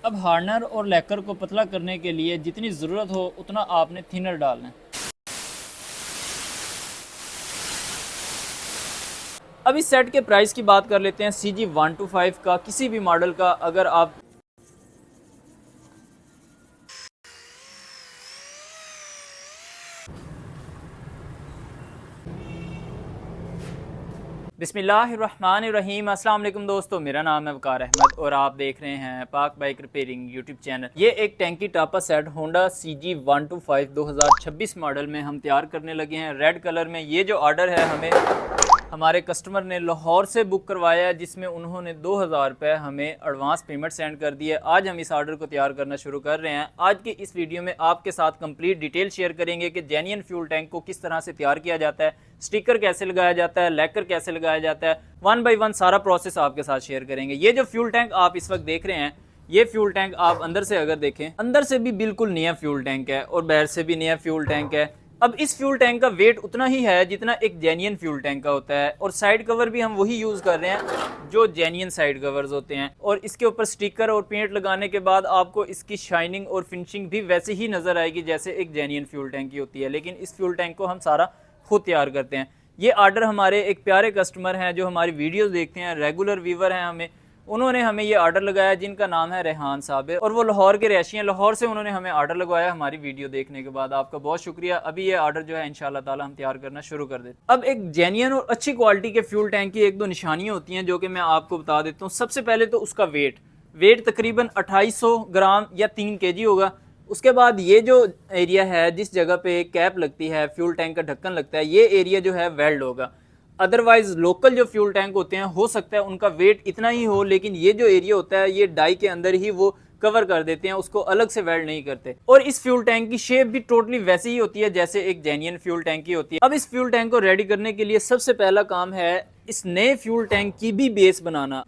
अब हार्डनर और लैकर को पतला करने के लिए जितनी ज़रूरत हो उतना आपने थिनर डालना है। अब इस सेट के प्राइस की बात कर लेते हैं। CG125 का किसी भी मॉडल का अगर आप बिस्मिल्लाहिर्रहमानिर्रहीम। अस्सलाम वालेकुम दोस्तों, मेरा नाम है वकार अहमद और आप देख रहे हैं पाक बाइक रिपेयरिंग यूट्यूब चैनल। ये एक टैंकी टापा सेट होंडा CG125 2026 मॉडल में हम तैयार करने लगे हैं रेड कलर में। ये जो ऑर्डर है हमें हमारे कस्टमर ने लाहौर से बुक करवाया है, जिसमें उन्होंने 2000 रुपये हमें एडवांस पेमेंट सेंड कर दी है। आज हम इस ऑर्डर को तैयार करना शुरू कर रहे हैं। आज की इस वीडियो में आपके साथ कंप्लीट डिटेल शेयर करेंगे कि जेन्युइन फ्यूल टैंक को किस तरह से तैयार किया जाता है, स्टिकर कैसे लगाया जाता है, लैकर कैसे लगाया जाता है, 1 बाय 1 सारा प्रोसेस आपके साथ शेयर करेंगे। ये जो फ्यूल टैंक आप इस वक्त देख रहे हैं, ये फ्यूल टैंक आप अंदर से अगर देखें, अंदर से भी बिल्कुल नया फ्यूल टैंक है और बाहर से भी नया फ्यूल टैंक है। अब इस फ्यूल टैंक का वेट उतना ही है जितना एक जेन्युइन फ्यूल टैंक का होता है और साइड कवर भी हम वही यूज़ कर रहे हैं जो जेन्युइन साइड कवर्स होते हैं। और इसके ऊपर स्टिकर और पेंट लगाने के बाद आपको इसकी शाइनिंग और फिनिशिंग भी वैसे ही नज़र आएगी जैसे एक जेन्युइन फ्यूल टैंक की होती है। लेकिन इस फ्यूल टैंक को हम सारा खुद तैयार करते हैं। ये ऑर्डर हमारे एक प्यारे कस्टमर हैं जो हमारी वीडियोस देखते हैं, रेगुलर व्यूवर हैं हमें, उन्होंने हमें ये ऑर्डर लगाया, जिनका नाम है रेहान साहब और वो लाहौर के रहशी हैं। लाहौर से उन्होंने हमें ऑर्डर लगवाया हमारी वीडियो देखने के बाद। आपका बहुत शुक्रिया। अभी ये ऑर्डर जो है इंशाल्लाह ताला हम तैयार करना शुरू कर देते हैं। अब एक जेन्युइन और अच्छी क्वालिटी के फ्यूल टैंक की एक दो निशानियाँ होती हैं जो कि मैं आपको बता देता हूँ। सबसे पहले तो उसका वेट तकरीबन 2800 ग्राम या 3 kg होगा। उसके बाद ये जो एरिया है, जिस जगह पे कैप लगती है, फ्यूल टैंक का ढक्कन लगता है, ये एरिया जो है वेल्ड होगा। अदरवाइज लोकल जो फ्यूल टैंक होते हैं हो सकता है उनका वेट इतना ही हो, लेकिन ये जो एरिया होता है ये डाई के अंदर ही वो कवर कर देते हैं, उसको अलग से वेल्ड नहीं करते। और इस फ्यूल टैंक की शेप भी टोटली वैसी ही होती है जैसे एक जेन्युइन फ्यूल टैंक की होती है। अब इस फ्यूल टैंक को रेडी करने के लिए सबसे पहला काम है इस नए फ्यूल टैंक की भी बेस बनाना।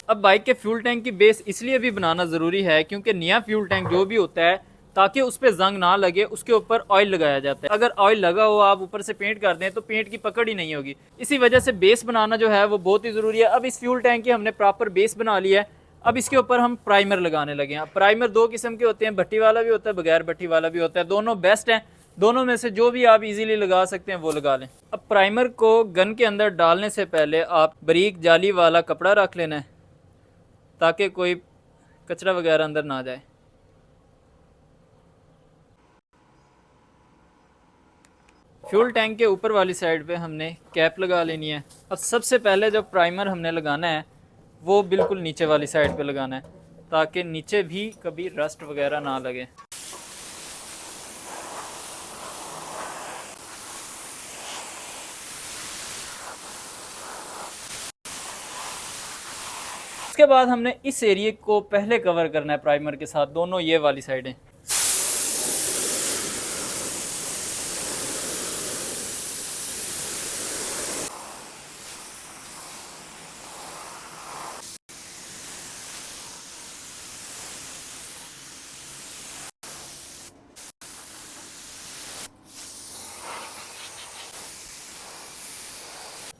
अब बाइक के फ्यूल टैंक की बेस इसलिए भी बनाना ज़रूरी है क्योंकि नया फ्यूल टैंक जो भी होता है, ताकि उस पर जंग ना लगे, उसके ऊपर ऑयल लगाया जाता है। अगर ऑयल लगा हो, आप ऊपर से पेंट कर दें तो पेंट की पकड़ ही नहीं होगी। इसी वजह से बेस बनाना जो है वो बहुत ही ज़रूरी है। अब इस फ्यूल टैंक की हमने प्रॉपर बेस बना लिया है। अब इसके ऊपर हम प्राइमर लगाने लगे हैं। प्राइमर दो किस्म के होते हैं, भट्टी वाला भी होता है, बगैर भट्टी वाला भी होता है। दोनों बेस्ट हैं, दोनों में से जो भी आप इजीली लगा सकते हैं वो लगा लें। अब प्राइमर को गन के अंदर डालने से पहले आप बारीक जाली वाला कपड़ा रख लेना है ताकि कोई कचरा वगैरह अंदर ना जाए। फ्यूल टैंक के ऊपर वाली साइड पे हमने कैप लगा लेनी है। अब सबसे पहले जो प्राइमर हमने लगाना है वो बिल्कुल नीचे वाली साइड पे लगाना है ताकि नीचे भी कभी रस्ट वगैरह ना लगे। उसके बाद हमने इस एरिया को पहले कवर करना है प्राइमर के साथ, दोनों ये वाली साइडें।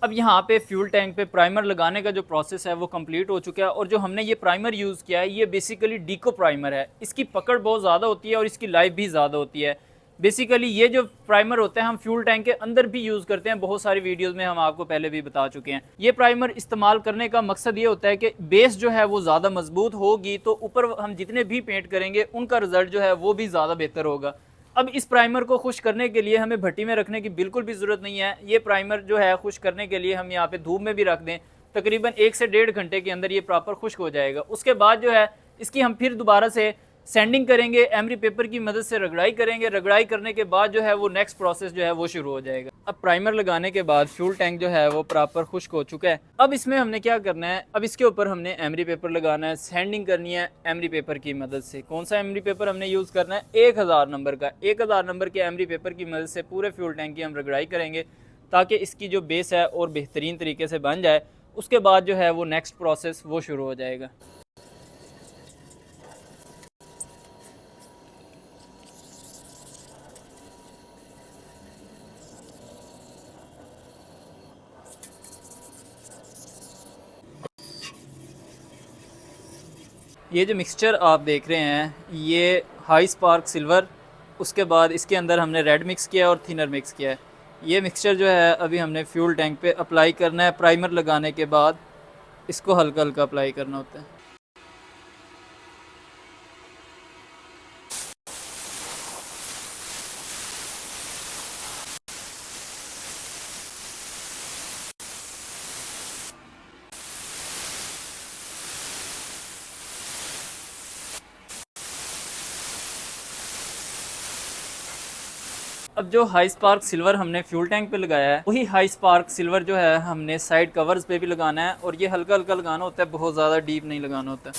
अब यहाँ पे फ्यूल टैंक पे प्राइमर लगाने का जो प्रोसेस है वो कंप्लीट हो चुका है। और जो हमने ये प्राइमर यूज़ किया है ये बेसिकली डीको प्राइमर है। इसकी पकड़ बहुत ज़्यादा होती है और इसकी लाइफ भी ज़्यादा होती है। बेसिकली ये जो प्राइमर होता है हम फ्यूल टैंक के अंदर भी यूज़ करते हैं, बहुत सारी वीडियोस में हम आपको पहले भी बता चुके हैं। ये प्राइमर इस्तेमाल करने का मकसद ये होता है कि बेस जो है वो ज़्यादा मजबूत होगी तो ऊपर हम जितने भी पेंट करेंगे उनका रिजल्ट जो है वो भी ज़्यादा बेहतर होगा। अब इस प्राइमर को खुश करने के लिए हमें भट्टी में रखने की बिल्कुल भी ज़रूरत नहीं है। ये प्राइमर जो है खुश करने के लिए हम यहाँ पे धूप में भी रख दें, तकरीबन 1 से 1.5 घंटे के अंदर ये प्रॉपर खुश्क हो जाएगा। उसके बाद जो है इसकी हम फिर दोबारा से सैंडिंग करेंगे, एमरी पेपर की मदद से रगड़ाई करेंगे। रगड़ाई करने के बाद जो है वो नेक्स्ट प्रोसेस जो है वो शुरू हो जाएगा। अब प्राइमर लगाने के बाद फ्यूल टैंक जो है वो प्रॉपर खुश्क हो चुका है। अब इसमें हमने क्या करना है, अब इसके ऊपर हमने एमरी पेपर लगाना है, सैंडिंग करनी है एमरी पेपर की मदद से। कौन सा एमरी पेपर हमने यूज़ करना है, 1000 नंबर का। 1000 नंबर के एमरी पेपर की मदद से पूरे फ्यूल टैंक की हम रगड़ाई करेंगे ताकि इसकी जो बेस है और बेहतरीन तरीके से बन जाए। उसके बाद जो है वो नेक्स्ट प्रोसेस वो शुरू हो जाएगा। ये जो मिक्सचर आप देख रहे हैं ये हाई स्पार्क सिल्वर, उसके बाद इसके अंदर हमने रेड मिक्स किया और थिनर मिक्स किया है। ये मिक्सचर जो है अभी हमने फ्यूल टैंक पे अप्लाई करना है। प्राइमर लगाने के बाद इसको हल्का हल्का अप्लाई करना होता है। अब जो हाई स्पार्क सिल्वर हमने फ्यूल टैंक पे लगाया है वही हाई स्पार्क सिल्वर जो है हमने साइड कवर्स पे भी लगाना है, और ये हल्का हल्का लगाना होता है, बहुत ज़्यादा डीप नहीं लगाना होता।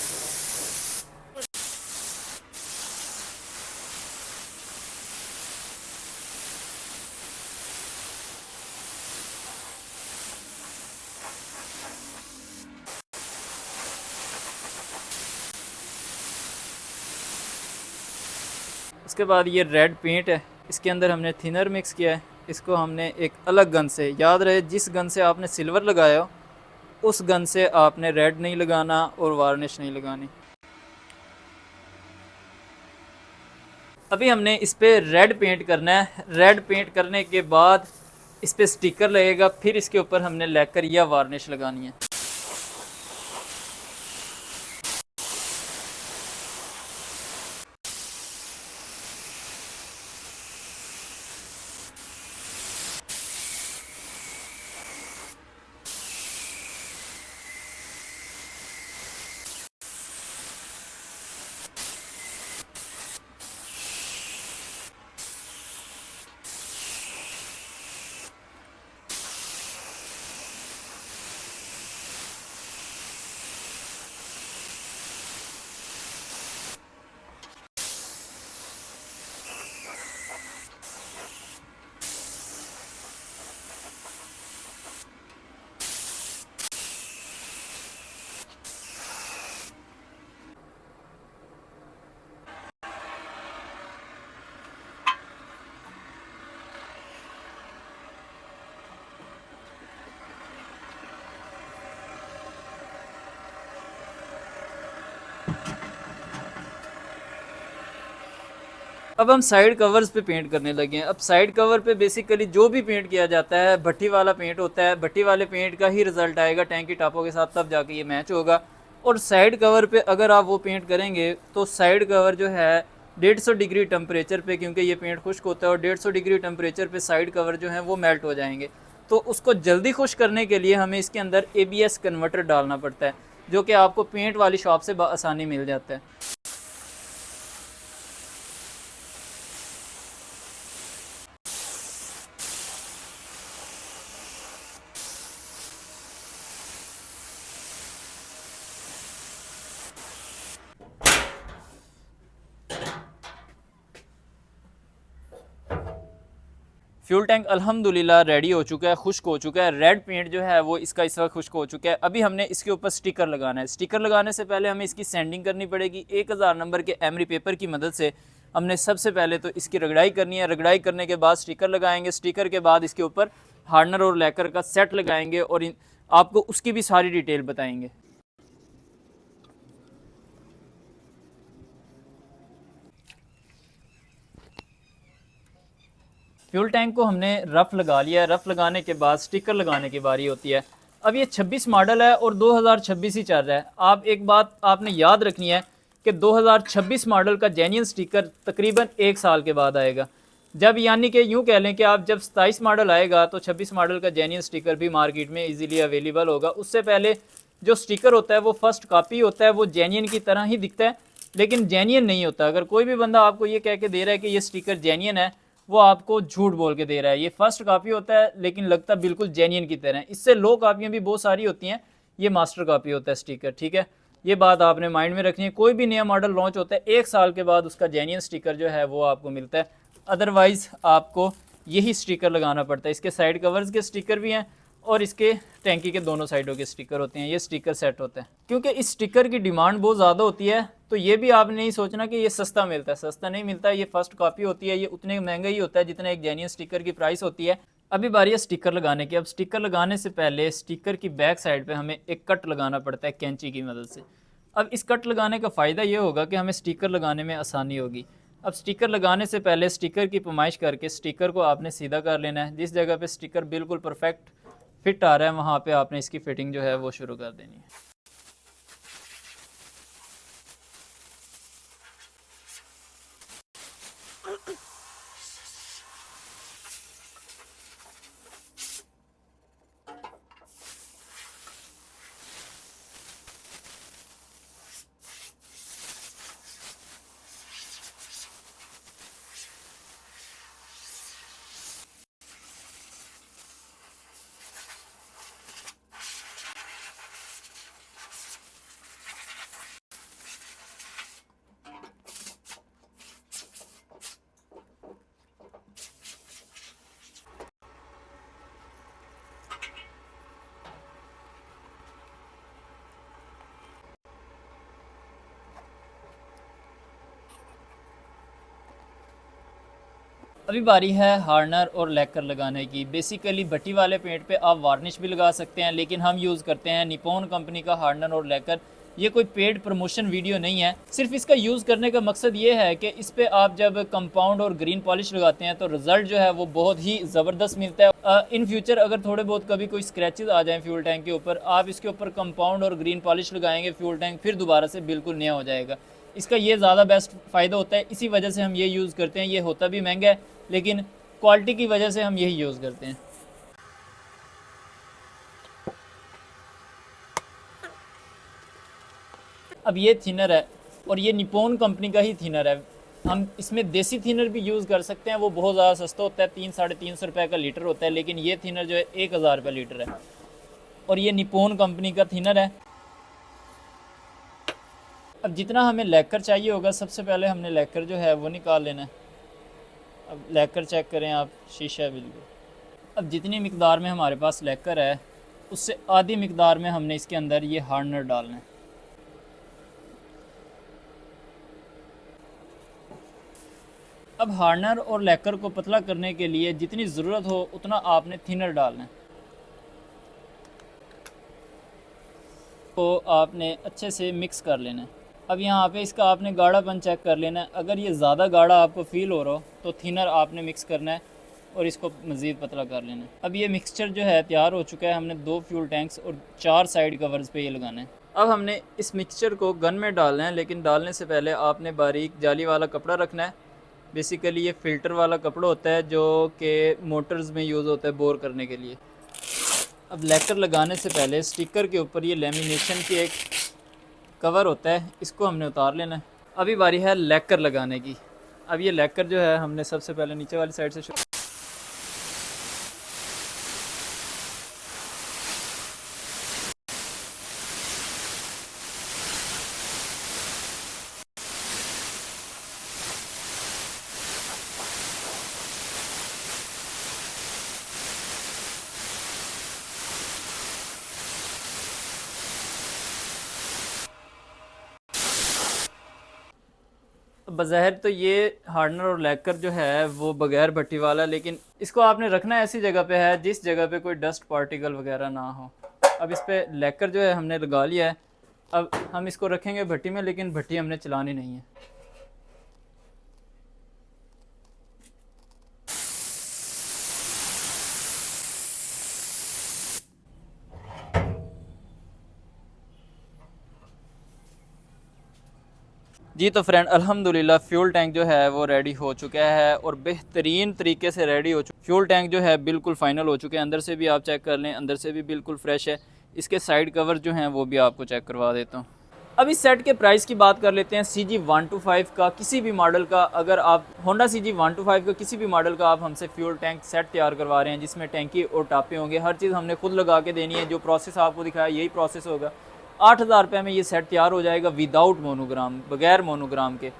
उसके बाद ये रेड पेंट है, इसके अंदर हमने थिनर मिक्स किया है। इसको हमने एक अलग गन से, याद रहे जिस गन से आपने सिल्वर लगाया हो उस गन से आपने रेड नहीं लगाना और वार्निश नहीं लगानी। अभी हमने इस पे रेड पेंट करना है। रेड पेंट करने के बाद इस पे स्टिकर लगेगा, फिर इसके ऊपर हमने लैकर या वार्निश लगानी है। अब हम साइड कवर्स पे पेंट करने लगे हैं। अब साइड कवर पे बेसिकली जो भी पेंट किया जाता है भट्टी वाला पेंट होता है। भट्टी वाले पेंट का ही रिजल्ट आएगा टैंक की टापों के साथ, तब जाके ये मैच होगा। और साइड कवर पे अगर आप वो पेंट करेंगे तो साइड कवर जो है 150 डिग्री टेम्परेचर पे, क्योंकि ये पेंट खुश्क होता है और 150 डिग्री टेम्परेचर पे साइड कवर जो है वो मेल्ट हो जाएंगे। तो उसको जल्दी खुश करने के लिए हमें इसके अंदर ABS कन्वर्टर डालना पड़ता है, जो कि आपको पेंट वाली शॉप से आसानी मिल जाता है। फ्यूल टैंक अल्हम्दुलिल्लाह रेडी हो चुका है, खुश्क हो चुका है। रेड पेंट जो है वो इसका इस वक्त खुश्क हो चुका है। अभी हमने इसके ऊपर स्टिकर लगाना है। स्टिकर लगाने से पहले हमें इसकी सैंडिंग करनी पड़ेगी। 1000 नंबर के एमरी पेपर की मदद से हमने सबसे पहले तो इसकी रगड़ाई करनी है। रगड़ाई करने के बाद स्टिकर लगाएंगे। स्टिकर के बाद इसके ऊपर हार्डनर और लैकर का सेट लगाएंगे और आपको उसकी भी सारी डिटेल बताएंगे। फ्यूल टैंक को हमने रफ़ लगा लिया है। रफ़ लगाने के बाद स्टिकर लगाने की बारी होती है। अब ये 26 मॉडल है और 2026 ही चल रहा है। आप एक बात आपने याद रखनी है कि 2026 मॉडल का जेन्युइन स्टिकर तकरीबन 1 साल के बाद आएगा। जब यानी कि यूँ कह लें कि आप जब 27 मॉडल आएगा तो 26 मॉडल का जेन्युइन स्टिकर भी मार्केट में इजीली अवेलेबल होगा। उससे पहले जो स्टिकर होता है वो फर्स्ट कॉपी होता है, वो जेन्युइन की तरह ही दिखता है लेकिन जेन्युइन नहीं होता। अगर कोई भी बंदा आपको ये कह के दे रहा है कि ये स्टिकर जेन्युइन है, वो आपको झूठ बोल के दे रहा है। ये फर्स्ट कॉपी होता है लेकिन लगता बिल्कुल जेन्युइन की तरह है। इससे लो कॉपियाँ भी बहुत सारी होती हैं, ये मास्टर कॉपी होता है स्टिकर, ठीक है। ये बात आपने माइंड में रखनी है। कोई भी नया मॉडल लॉन्च होता है 1 साल के बाद उसका जेन्युइन स्टिकर जो है वो आपको मिलता है। अदरवाइज़ आपको यही स्टिकर लगाना पड़ता है। इसके साइड कवर्स के स्टिकर भी हैं और इसके टैंकी के दोनों साइडों के स्टिकर होते हैं। ये स्टिकर सेट होता है। क्योंकि इस स्टिकर की डिमांड बहुत ज़्यादा होती है तो ये भी आप नहीं सोचना कि ये सस्ता मिलता है, सस्ता नहीं मिलता है। ये फर्स्ट कॉपी होती है, ये उतने महंगा ही होता है जितना एक जेन्युइन स्टिकर की प्राइस होती है। अभी बारी है स्टिकर लगाने की। अब स्टिकर लगाने से पहले स्टिकर की बैक साइड पे हमें एक कट लगाना पड़ता है कैंची की मदद से। अब इस कट लगाने का फ़ायदा ये होगा कि हमें स्टिकर लगाने में आसानी होगी। अब स्टिकर लगाने से पहले स्टिकर की पैमाइश करके स्टिकर को आपने सीधा कर लेना है। जिस जगह पे स्टिकर बिल्कुल परफेक्ट फिट आ रहा है वहाँ पे आपने इसकी फिटिंग जो है वो शुरू कर देनी है। अभी बारी है हार्नर और लैकर लगाने की। बेसिकली भट्टी वाले पेंट पे आप वार्निश भी लगा सकते हैं, लेकिन हम यूज़ करते हैं निप्पॉन कंपनी का हार्नर और लैकर। ये कोई पेड प्रमोशन वीडियो नहीं है, सिर्फ इसका यूज़ करने का मकसद ये है कि इस पर आप जब कंपाउंड और ग्रीन पॉलिश लगाते हैं तो रिज़ल्ट जो है वो बहुत ही ज़बरदस्त मिलता है। इन फ्यूचर अगर थोड़े बहुत कभी कोई स्क्रैचेस आ जाएँ फ्यूल टैंक के ऊपर, आप इसके ऊपर कंपाउंड और ग्रीन पॉलिश लगाएंगे, फ्यूल टैंक फिर दोबारा से बिल्कुल नया हो जाएगा। इसका ये ज़्यादा बेस्ट फ़ायदा होता है, इसी वजह से हम ये यूज़ करते हैं। ये होता भी महंगा है लेकिन क्वालिटी की वजह से हम यही यूज़ करते हैं। अब ये थिनर है और ये निप्पॉन कंपनी का ही थिनर है। हम इसमें देसी थिनर भी यूज़ कर सकते हैं, वो बहुत ज़्यादा सस्ता होता है, 300-350 रुपये का लीटर होता है। लेकिन ये थिनर जो है 1000 रुपये लीटर है और ये निप्पॉन कंपनी का थिनर है। अब जितना हमें लैकर चाहिए होगा, सबसे पहले हमने लैकर जो है वो निकाल लेना है। अब लैकर चेक करें आप, शीशा है बिल्कुल। अब जितनी मिकदार में हमारे पास लैकर है उससे आधी मिकदार में हमने इसके अंदर ये हार्डनर डालना है। अब हार्डनर और लैकर को पतला करने के लिए जितनी ज़रूरत हो उतना आपने थिनर डालना है। तो आपने अच्छे से मिक्स कर लेना है। अब यहाँ पे इसका आपने गाढ़ापन चेक कर लेना है। अगर ये ज़्यादा गाढ़ा आपको फ़ील हो रहा हो तो थिनर आपने मिक्स करना है और इसको मज़ीद पतला कर लेना है। अब ये मिक्सचर जो है तैयार हो चुका है। हमने 2 फ्यूल टैंक्स और 4 साइड कवर्स पे ये लगाना है। अब हमने इस मिक्सचर को गन में डालना है, लेकिन डालने से पहले आपने बारीक जाली वाला कपड़ा रखना है। बेसिकली ये फ़िल्टर वाला कपड़ा होता है जो कि मोटर्स में यूज़ होता है बोर करने के लिए। अब लैकर लगाने से पहले स्टिकर के ऊपर ये लेमिनेशन की एक कवर होता है, इसको हमने उतार लेना है। अभी बारी है लैकर लगाने की। अब ये लैकर जो है हमने सबसे पहले नीचे वाली साइड से बज़ाहिर तो ये हार्डनर और लैकर जो है वो बगैर भट्टी वाला, लेकिन इसको आपने रखना ऐसी जगह पे है जिस जगह पे कोई डस्ट पार्टिकल वगैरह ना हो। अब इस पे लैकर जो है हमने लगा लिया है। अब हम इसको रखेंगे भट्टी में, लेकिन भट्टी हमने चलानी नहीं है। जी तो फ्रेंड, अल्हम्दुलिल्लाह फ्यूल टैंक जो है वो रेडी हो चुका है और बेहतरीन तरीके से रेडी हो चुका। फ्यूल टैंक जो है बिल्कुल फाइनल हो चुके हैं। अंदर से भी आप चेक कर लें, अंदर से भी बिल्कुल फ्रेश है। इसके साइड कवर जो हैं वो भी आपको चेक करवा देता हूँ। अब इस सेट के प्राइस की बात कर लेते हैं। CG125 का किसी भी मॉडल का, अगर आप होंडा CG125 का किसी भी मॉडल का आप हमसे फ्यूल टैंक सेट तैयार करवा रहे हैं जिसमें टैंकी और टापे होंगे, हर चीज़ हमने खुद लगा के देनी है। जो प्रोसेस आपको दिखाया यही प्रोसेस होगा। 8000 रुपये में ये सेट तैयार हो जाएगा विदाउट मोनोग्राम, बगैर मोनोग्राम के।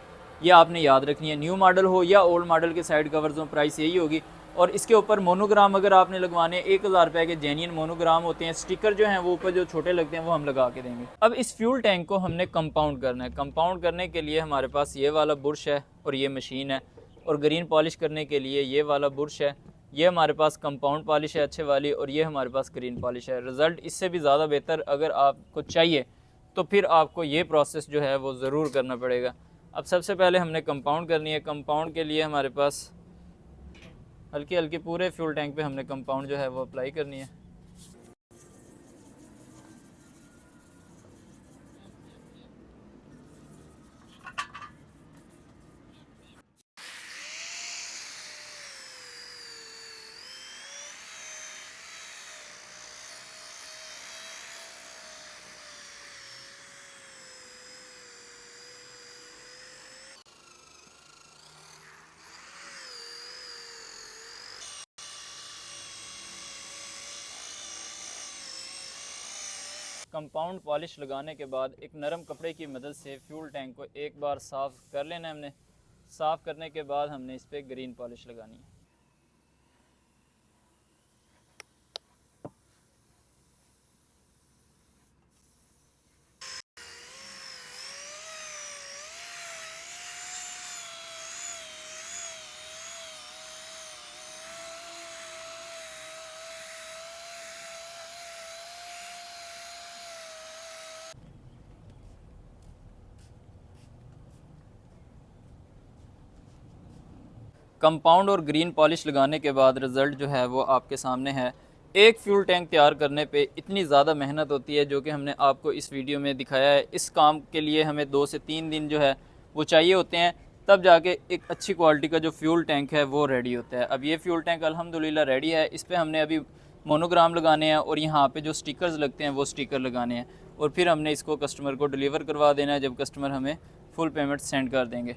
ये आपने याद रखनी है। न्यू मॉडल हो या ओल्ड मॉडल के साइड कवर्स हो, प्राइस यही होगी। और इसके ऊपर मोनोग्राम अगर आपने लगवाने 1000 रुपये के जेन्युइन मोनोग्राम होते हैं। स्टिकर जो हैं वो ऊपर जो छोटे लगते हैं वो हम लगा के देंगे। अब इस फ्यूल टैंक को हमने कंपाउंड करना है। कंपाउंड करने के लिए हमारे पास ये वाला बुरश है और ये मशीन है, और ग्रीन पॉलिश करने के लिए ये वाला बुरश है। ये हमारे पास कंपाउंड पॉलिश है अच्छे वाली, और ये हमारे पास ग्रीन पॉलिश है। रिज़ल्ट इससे भी ज़्यादा बेहतर अगर आपको चाहिए तो फिर आपको ये प्रोसेस जो है वो ज़रूर करना पड़ेगा। अब सबसे पहले हमने कंपाउंड करनी है। कंपाउंड के लिए हमारे पास हल्की हल्की पूरे फ्यूल टैंक पे हमने कंपाउंड जो है वो अप्लाई करनी है। कंपाउंड पॉलिश लगाने के बाद एक नरम कपड़े की मदद से फ्यूल टैंक को एक बार साफ़ कर लेना है हमने। साफ़ करने के बाद हमने इस पर ग्रीन पॉलिश लगानी है। कंपाउंड और ग्रीन पॉलिश लगाने के बाद रिज़ल्ट जो है वो आपके सामने है। एक फ्यूल टैंक तैयार करने पे इतनी ज़्यादा मेहनत होती है जो कि हमने आपको इस वीडियो में दिखाया है। इस काम के लिए हमें 2 से 3 दिन जो है वो चाहिए होते हैं, तब जाके एक अच्छी क्वालिटी का जो फ्यूल टैंक है वो रेडी होता है। अब ये फ्यूल टैंक अल्हम्दुलिल्लाह रेडी है। इस पर हमने अभी मोनोग्राम लगाने हैं और यहाँ पे जो स्टिकर्स लगते हैं वो स्टिकर लगाने हैं, और फिर हमने इसको कस्टमर को डिलीवर करवा देना है जब कस्टमर हमें फुल पेमेंट सेंड कर देंगे।